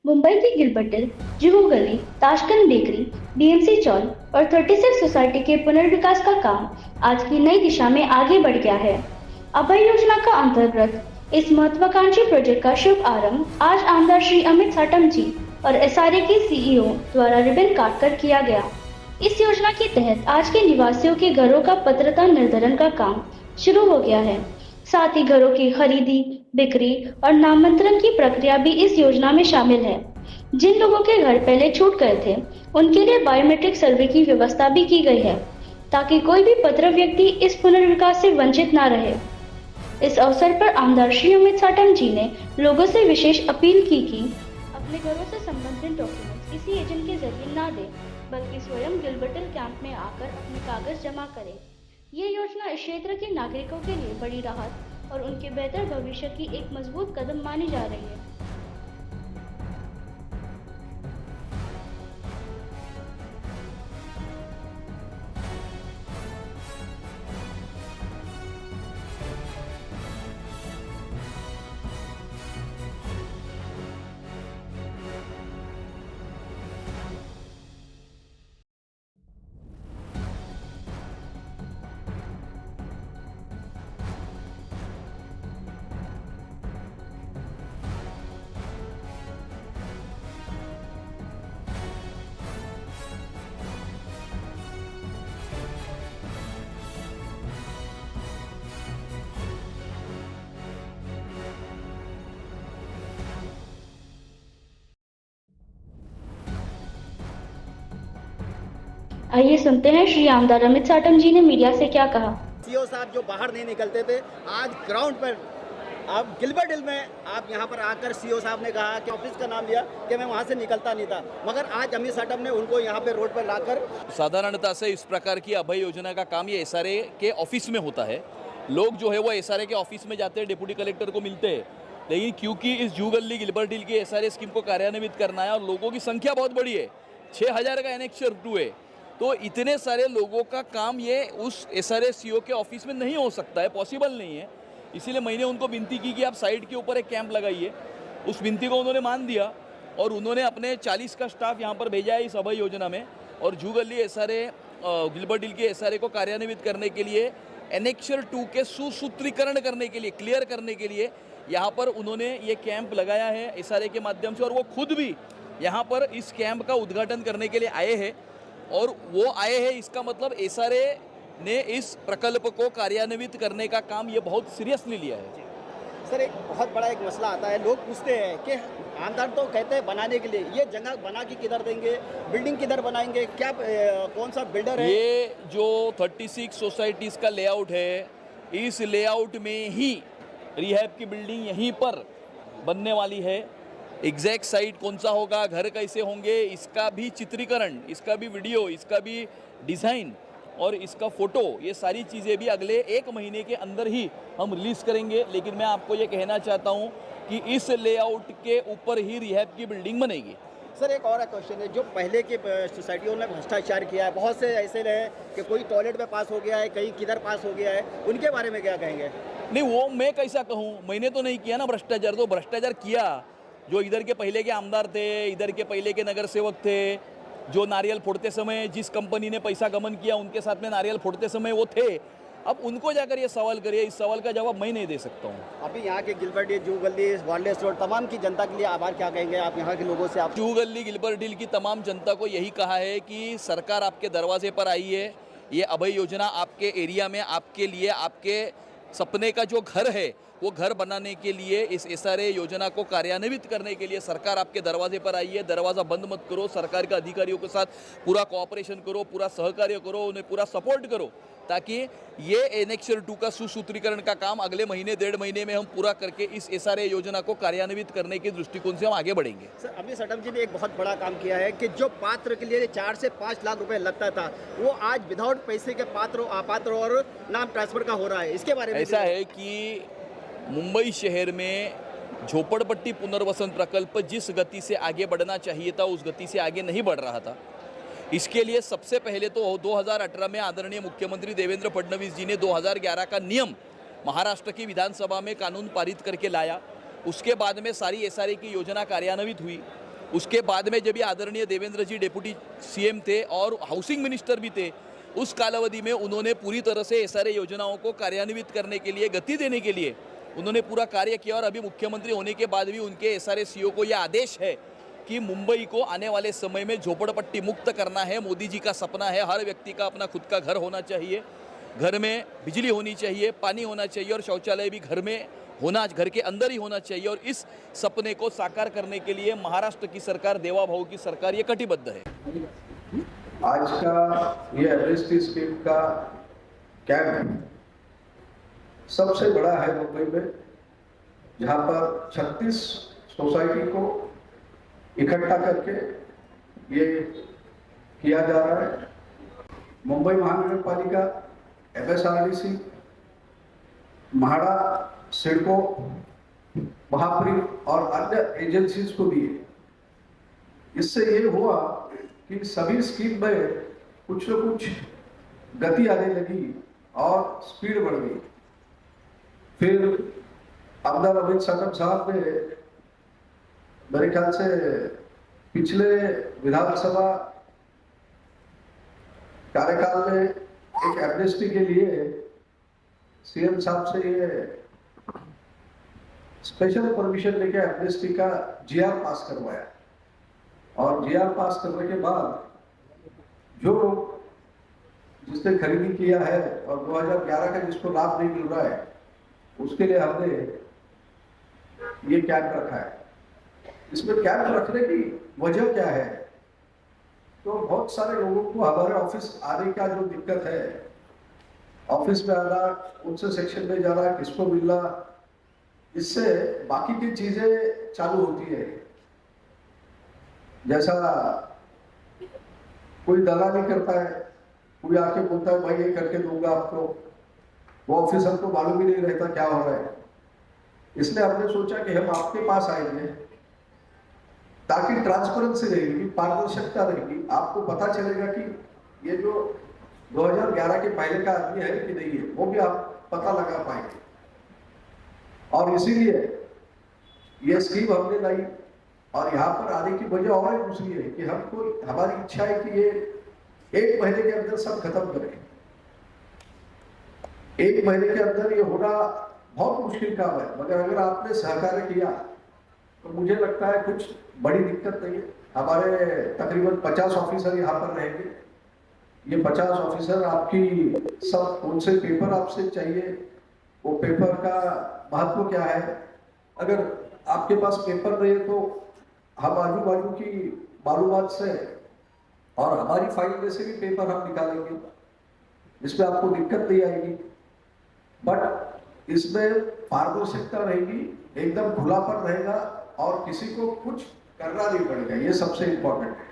मुंबई की गिलबर्ट, जुहू गली, Tashkent bakery, BMC चौल और 36 सोसाइटी के पुनर्विकास का काम आज की नई दिशा में आगे बढ़ गया है। अभय योजना का अंतर्गत इस महत्वाकांक्षी प्रोजेक्ट का शुभ आरंभ आज आमदार श्री अमित साटम जी और एसआरए के सीईओ द्वारा रिबन काटकर किया गया। इस योजना के तहत आज के निवासियों के घरों का पात्रता निर्धारण का काम शुरू हो गया है। साथ ही घरों की खरीदी, बिक्री और नामांतरण की प्रक्रिया भी इस योजना में शामिल है। जिन लोगों के घर पहले छूट गए थे, उनके लिए बायोमेट्रिक सर्वे की व्यवस्था भी की गई है, ताकि कोई भी पात्र व्यक्ति इस पुनर्विकास से वंचित न रहे। इस अवसर पर आमदार श्री अमित साटम जी ने लोगों से विशेष अपील की कि अपने घरों से संबंधित डॉक्यूमेंट्स किसी एजेंट के जरिए न दें, बल्कि स्वयं गिलबर्टल कैंप में आकर अपने कागज जमा करें। ये योजना इस क्षेत्र के नागरिकों के लिए बड़ी राहत और उनके बेहतर भविष्य की एक मजबूत कदम मानी जा रही है। आइए सुनते हैं श्री आमदार अमित साटम जी ने मीडिया से क्या कहा। सीओ साहब जो बाहर नहीं निकलते थे, आज ग्राउंड पर आप गिलबर्ट हिल में आप यहाँ पर आकर सीओ साहब ने कहा कि ऑफिस का नाम लिया कि मैं वहाँ से निकलता नहीं था, मगर आज अमित साटम ने उनको यहाँ पे रोड पर लाकर साधारणतः से इस प्रकार की अभय योजना का काम ये एसआरए के ऑफिस में होता है। लोग जो है वो एसआरए के ऑफिस में जाते हैं, डिप्टी कलेक्टर को मिलते हैं, लेकिन क्योंकि इस जुहू गली गिलबर्ट हिल की एसआरए स्कीम को कार्यान्वित करना है और लोगों की संख्या बहुत बड़ी है, 6000 का एनेक्चर 2 है, तो इतने सारे लोगों का काम ये उस एसआरए सीओ के ऑफिस में नहीं हो सकता है, पॉसिबल नहीं है। इसीलिए मैंने उनको विनती की कि आप साइड के ऊपर एक कैंप लगाइए। उस विनती को उन्होंने मान दिया और उन्होंने अपने 40 का स्टाफ यहाँ पर भेजा है इस अभय योजना में। और जुहू गली एसआरए गिलबर्ट हिल के एसआरए को कार्यान्वित करने के लिए एनेक्चर 2 के सुसूत्रीकरण करने के लिए, क्लियर करने के लिए यहाँ पर उन्होंने ये कैंप लगाया है एसआरए के माध्यम से। और वो खुद भी यहाँ पर इस कैंप का उद्घाटन करने के लिए आए हैं और वो आए हैं, इसका मतलब एसआरए ने इस प्रकल्प को कार्यान्वित करने का काम ये बहुत सीरियसली लिया है। सर एक बहुत बड़ा एक मसला आता है, लोग पूछते हैं कि आमदार तो कहते हैं बनाने के लिए, ये जगह बना के किधर देंगे, बिल्डिंग किधर बनाएंगे, क्या कौन सा बिल्डर है? ये जो 36 सोसाइटीज़ का लेआउट है, इस लेआउट में ही रिहैब की बिल्डिंग यहीं पर बनने वाली है। एग्जैक्ट साइट कौन सा होगा, घर कैसे होंगे, इसका भी चित्रीकरण, इसका भी वीडियो, इसका भी डिज़ाइन और इसका फ़ोटो, ये सारी चीज़ें भी अगले 1 महीने के अंदर ही हम रिलीज़ करेंगे। लेकिन मैं आपको ये कहना चाहता हूँ कि इस लेआउट के ऊपर ही रिहैब की बिल्डिंग बनेगी। सर एक और क्वेश्चन है, जो पहले के सोसाइटियों ने भ्रष्टाचार किया है, बहुत से ऐसे रहे कि कोई टॉयलेट में पास हो गया है, कहीं किधर पास हो गया है, उनके बारे में क्या कहेंगे? नहीं, वो मैं कैसा कहूँ, मैंने तो नहीं किया ना भ्रष्टाचार, तो भ्रष्टाचार किया जो इधर के पहले के आमदार थे, इधर के पहले के नगर सेवक थे, जो नारियल फोड़ते समय जिस कंपनी ने पैसा गमन किया उनके साथ में नारियल फोड़ते समय वो थे। अब उनको जाकर ये सवाल करिए, इस सवाल का जवाब मैं नहीं दे सकता हूँ। अभी यहाँ के गिलबर्ट हिल, जुहू गली, वार्डलेस रोड, तमाम की जनता के लिए आभार क्या कहेंगे आप यहाँ के लोगों से? आप जुहू गली गिलबर्ट हिल की तमाम जनता को यही कहा है कि सरकार आपके दरवाजे पर आई है। ये अभय योजना आपके एरिया में आपके लिए, आपके सपने का जो घर है वो घर बनाने के लिए, इस एसआरए योजना को कार्यान्वित करने के लिए सरकार आपके दरवाजे पर आई है। दरवाज़ा बंद मत करो, सरकार के अधिकारियों के साथ पूरा कोऑपरेशन करो, पूरा सहकार्य करो, उन्हें पूरा सपोर्ट करो, ताकि ये एनेक्चर 2 का सुसूत्रीकरण का काम अगले महीने 1.5 महीने में हम पूरा करके इस एसआरए योजना को कार्यान्वित करने के दृष्टिकोण से हम आगे बढ़ेंगे। सर अमित साटम जी ने एक बहुत बड़ा काम किया है कि जो पात्र के लिए 4 से 5 लाख रुपए लगता था, वो आज विदाउट पैसे के पात्र, अपात्र और नाम ट्रांसफर का हो रहा है, इसके बारे में? ऐसा है कि मुंबई शहर में झोपड़पट्टी पुनर्वसन प्रकल्प जिस गति से आगे बढ़ना चाहिए था उस गति से आगे नहीं बढ़ रहा था। इसके लिए सबसे पहले तो 2018 में आदरणीय मुख्यमंत्री देवेंद्र फडणवीस जी ने 2011 का नियम महाराष्ट्र की विधानसभा में कानून पारित करके लाया। उसके बाद में सारी एसआरए की योजना कार्यान्वित हुई उसके बाद में जब ये आदरणीय देवेंद्र जी डेप्यूटी सीएम थे और हाउसिंग मिनिस्टर भी थे, उस कालावधि में उन्होंने पूरी तरह से SRA योजनाओं को कार्यान्वित करने के लिए, गति देने के लिए उन्होंने पूरा कार्य किया। और अभी मुख्यमंत्री होने के बाद भी उनके SRA CEO को यह आदेश है कि मुंबई को आने वाले समय में झोपड़पट्टी मुक्त करना है। मोदी जी का सपना है हर व्यक्ति का अपना खुद का घर होना चाहिए, घर में बिजली होनी चाहिए, पानी होना चाहिए और शौचालय भी घर में होना, घर के अंदर ही होना चाहिए। और इस सपने को साकार करने के लिए महाराष्ट्र की सरकार, देवा भाऊ की सरकार ये कटिबद्ध है। आज का ये एमनेस्टी स्कीम का कैंप सबसे बड़ा है मुंबई में, जहां पर 36 सोसाइटी को इकट्ठा करके ये किया जा रहा है। मुंबई महानगर पालिका, MSRDC, म्हाडा, सिडको, महाप्री और अन्य एजेंसीज को दिए। इससे ये हुआ कि सभी स्कीम में कुछ न कुछ गति आने लगी और स्पीड बढ़ गई। फिर आमदार अमित सनम साहब ने मेरे ख्याल से पिछले विधानसभा कार्यकाल में एक एमनेस्टी के लिए सीएम साहब से ये स्पेशल परमिशन लेके एमनेस्टी का GR पास करवाया। और GR पास करने के बाद जो लोग जिसने खरीदी किया है और 2011 का जिसको लाभ नहीं मिल रहा है, उसके लिए हमने ये कैंप रखा है। इसमें कैंप रखने की वजह क्या है? तो बहुत सारे लोगों को हमारे ऑफिस आने का जो दिक्कत है, ऑफिस में आना, उनसे सेक्शन में जाना, किसको मिलना, इससे बाकी की चीजें चालू होती है। जैसा कोई दलाली करता है, कोई आके बोलता है भाई ये करके दूंगा आपको, वो ऑफिसर को मालूम ही नहीं रहता क्या हो रहा है। इसलिए हमने सोचा कि हम आपके पास आएंगे ताकि ट्रांसपेरेंसी रहेगी, पारदर्शिता रहेगी, आपको पता चलेगा कि ये जो 2011 के पहले का आदमी है कि नहीं है, वो भी आप पता लगा पाएंगे। और इसीलिए ये स्कीम हमने लाई। और यहाँ पर आने की वजह और एक दूसरी है कि हमको, हमारी इच्छा है कि ये 1 महीने के अंदर सब खत्म करें। 1 महीने के अंदर ये होना बहुत मुश्किल काम है, मगर अगर आपने सहकार्य किया तो मुझे लगता है कुछ बड़ी दिक्कत नहीं है। हमारे तकरीबन 50 ऑफिसर यहाँ पर रहेंगे। ये 50 ऑफिसर आपकी सब, उनसे पेपर आपसे चाहिए, वो पेपर का महत्व क्या है। अगर आपके पास पेपर नहीं है तो हम आजू बाजू की मालूमात से और हमारी फाइल में से भी पेपर हम निकालेंगे, इसमें आपको दिक्कत नहीं आएगी। बट इसमें पारदर्शिता रहेगी, एकदम खुलापन रहेगा और किसी को कुछ करना नहीं पड़ेगा। ये सबसे इम्पोर्टेंट है।